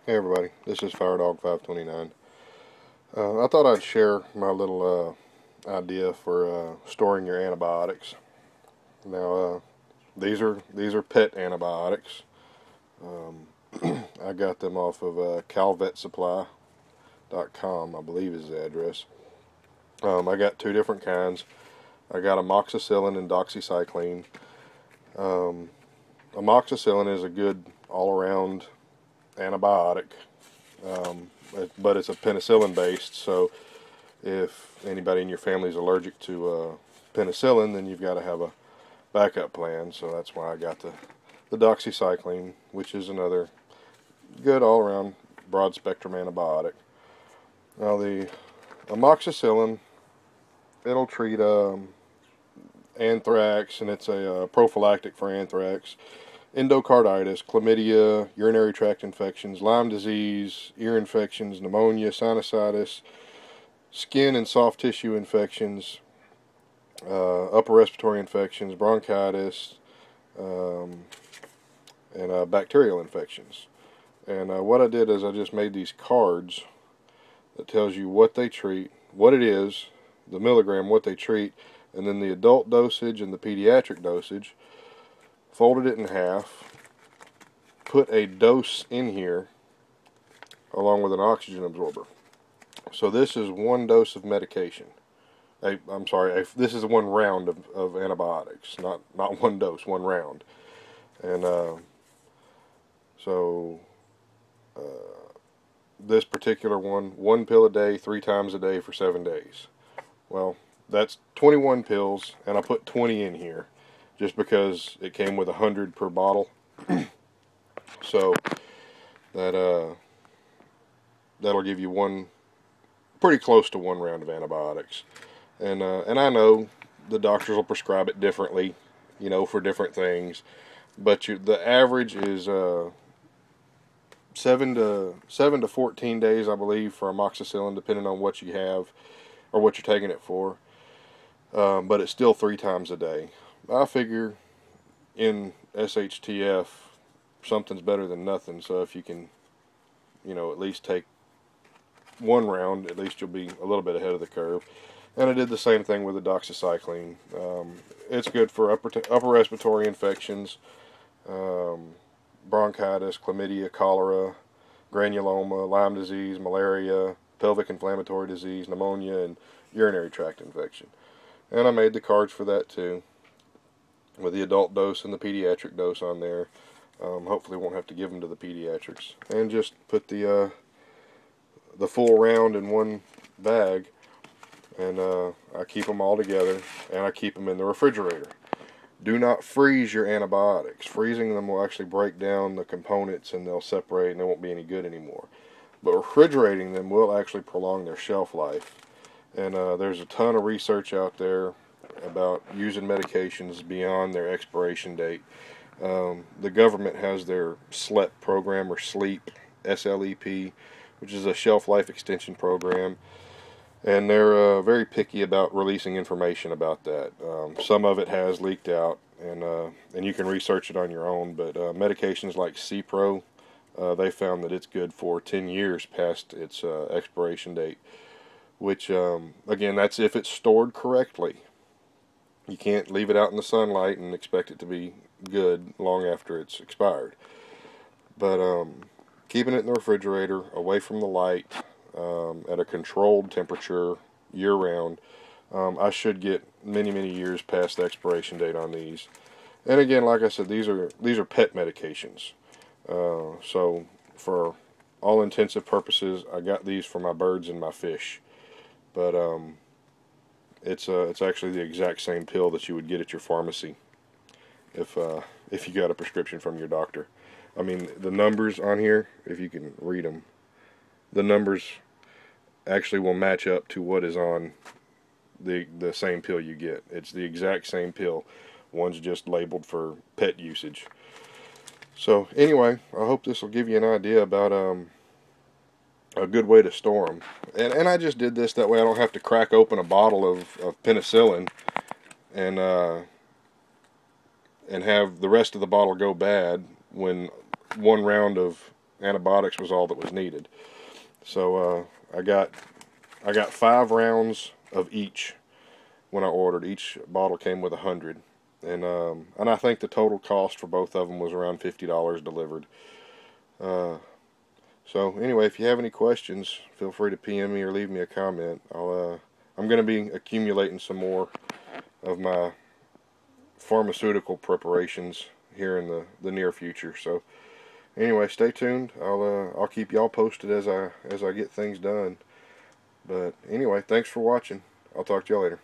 Hey everybody, this is FireDog529. I thought I'd share my little idea for storing your antibiotics. Now, these are pet antibiotics. I got them off of calvetsupply.com, I believe is the address. I got two different kinds. I got amoxicillin and doxycycline. Amoxicillin is a good all-around antibiotic, but it's a penicillin based, so if anybody in your family is allergic to penicillin, then you've got to have a backup plan. So that's why I got the doxycycline, which is another good all-around broad spectrum antibiotic. Now the amoxicillin, it'll treat anthrax, and it's a prophylactic for anthrax, endocarditis, chlamydia, urinary tract infections, Lyme disease, ear infections, pneumonia, sinusitis, skin and soft tissue infections, upper respiratory infections, bronchitis, and bacterial infections. And what I did is I just made these cards that tells you what they treat, what it is, the milligram, what they treat, and then the adult dosage and the pediatric dosage. Folded it in half, put a dose in here along with an oxygen absorber. So this is one dose of medication. This is one round of antibiotics, not one dose, one round. And this particular one pill a day, 3 times a day for 7 days. Well, that's 21 pills, and I put 20 in here just because it came with 100 per bottle. So that'll give you pretty close to one round of antibiotics. And I know the doctors will prescribe it differently, for different things, but the average is 7 to 14 days, I believe, for amoxicillin, depending on what you have or what you're taking it for. But it's still 3 times a day. I figure in SHTF something's better than nothing, so if you can, at least take one round, at least you'll be a little bit ahead of the curve. And I did the same thing with the doxycycline. It's good for upper respiratory infections, bronchitis, chlamydia, cholera, granuloma, Lyme disease, malaria, pelvic inflammatory disease, pneumonia, and urinary tract infection. And I made the cards for that too, with the adult dose and the pediatric dose on there. Hopefully won't have to give them to the pediatrics. And just put the full round in one bag, and I keep them all together, and I keep them in the refrigerator. Do not freeze your antibiotics. Freezing them will actually break down the components, and they'll separate, and they won't be any good anymore. But refrigerating them will actually prolong their shelf life. And there's a ton of research out there about using medications beyond their expiration date. The government has their SLEP program, or SLEEP, SLEP, which is a shelf life extension program, and they're very picky about releasing information about that. Some of it has leaked out, and you can research it on your own, but medications like Cipro, they found that it's good for 10 years past its expiration date, which, again, that's if it's stored correctly. You can't leave it out in the sunlight and expect it to be good long after it's expired. But keeping it in the refrigerator, away from the light, at a controlled temperature year-round, I should get many years past the expiration date on these. And again, like I said, these are pet medications. So for all intensive purposes, I got these for my birds and my fish. But it's actually the exact same pill that you would get at your pharmacy if you got a prescription from your doctor. I mean, the numbers on here, if you can read them, the numbers actually will match up to what is on the same pill you get. It's the exact same pill. One's just labeled for pet usage. So anyway, I hope this will give you an idea about a good way to store them. And I just did this that way I don't have to crack open a bottle of penicillin and have the rest of the bottle go bad when one round of antibiotics was all that was needed. So I got 5 rounds of each when I ordered. Each bottle came with 100, and I think the total cost for both of them was around $50 delivered. So anyway, if you have any questions, feel free to PM me or leave me a comment. I'm going to be accumulating some more of my pharmaceutical preparations here in the near future. So anyway, stay tuned. I'll keep y'all posted as I get things done. But anyway, thanks for watching. I'll talk to y'all later.